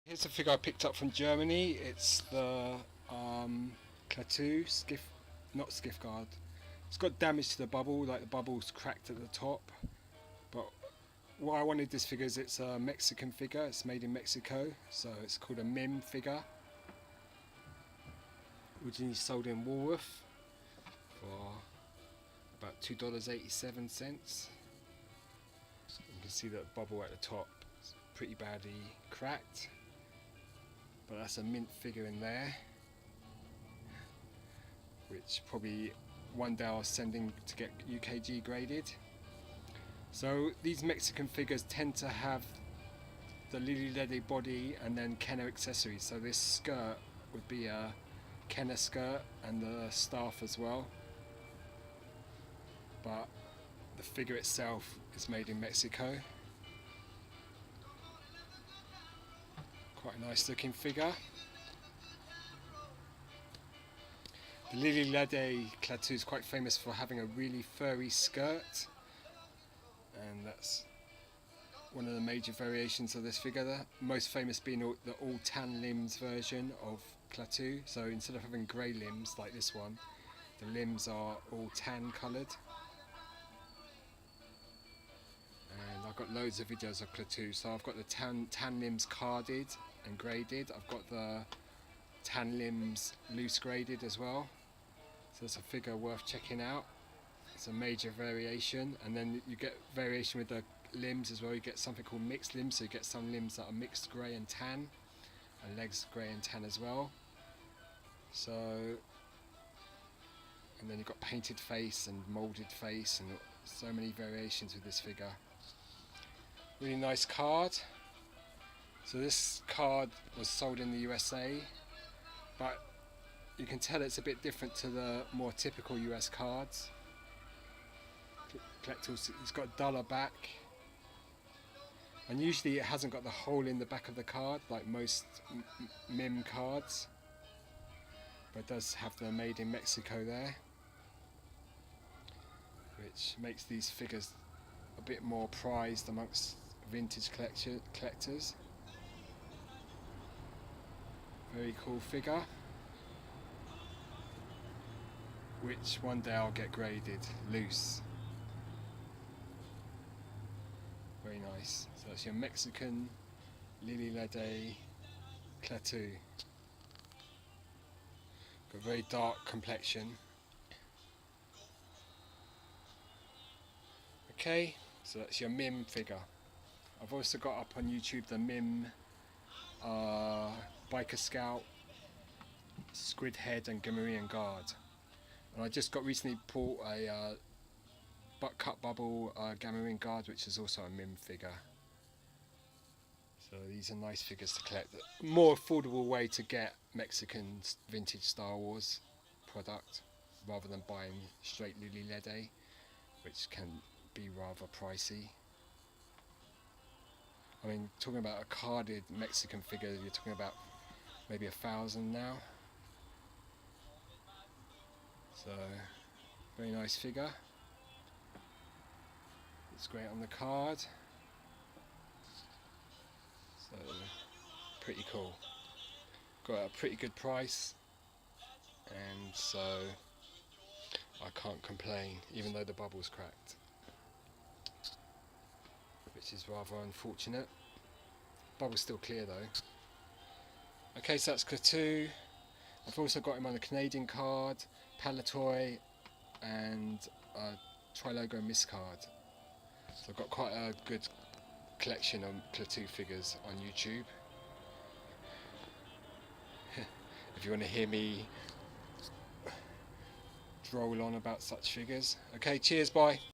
Here's a figure I picked up from Germany. It's the Klaatu not skiff guard. It's got damage to the bubble, like the bubble's cracked at the top. But why I wanted this figure is it's a Mexican figure. It's made in Mexico, so it's called a MIM figure. Originally sold in Woolworth for about $2.87. You can see that bubble at the top is pretty badly cracked. But that's a mint figure in there, which probably one day I'll sending to get UKG graded. So these Mexican figures tend to have the Lili ledy body and then Kenner accessories. So this skirt would be a Kenner skirt and the staff as well. But the figure itself is made in Mexico. Quite a nice looking figure. The Lili ledy Klaatu is quite famous for having a really furry skirt, and that's one of the major variations of this figure. The most famous being the all tan limbs version of Klaatu. So instead of having grey limbs like this one, the limbs are all tan coloured. And I've got loads of videos of Klaatu. So I've got the tan limbs carded and graded. I've got the tan limbs loose graded as well. So it's a figure worth checking out. It's a major variation, and then you get variation with the limbs as well. You get something called mixed limbs, so you get some limbs that are mixed grey and tan, and legs grey and tan as well. So, and then you've got painted face and moulded face, and so many variations with this figure. Really nice card. So this card was sold in the USA, but you can tell it's a bit different to the more typical US cards. It's got a duller back, and usually it hasn't got the hole in the back of the card like most MIM cards, but it does have the made in Mexico there, which makes these figures a bit more prized amongst vintage collectors. Very cool figure, which one day I'll get graded loose. Very nice. So that's your Mexican Lili ledy Klaatu. Got a very dark complexion. Okay, so that's your MIM figure. I've also got up on YouTube the MIM Biker Scout, Squid Head and Gamorrean Guard. And I just got recently bought a cut bubble Gamorrean Guard, which is also a MIM figure. So these are nice figures to collect. A more affordable way to get Mexican vintage Star Wars product, rather than buying straight Lili ledy, which can be rather pricey. I mean, talking about a carded Mexican figure, you're talking about maybe $1,000 now. So, very nice figure. It's great on the card. So, pretty cool. Got a pretty good price, and so I can't complain, even though the bubble's cracked, which is rather unfortunate. Bubble's still clear though. Okay, so that's Klaatu. I've also got him on a Canadian card, Palatoy, and a Trilogo Miss card. So I've got quite a good collection of Klaatu figures on YouTube. If you want to hear me droll on about such figures. Okay, cheers, bye.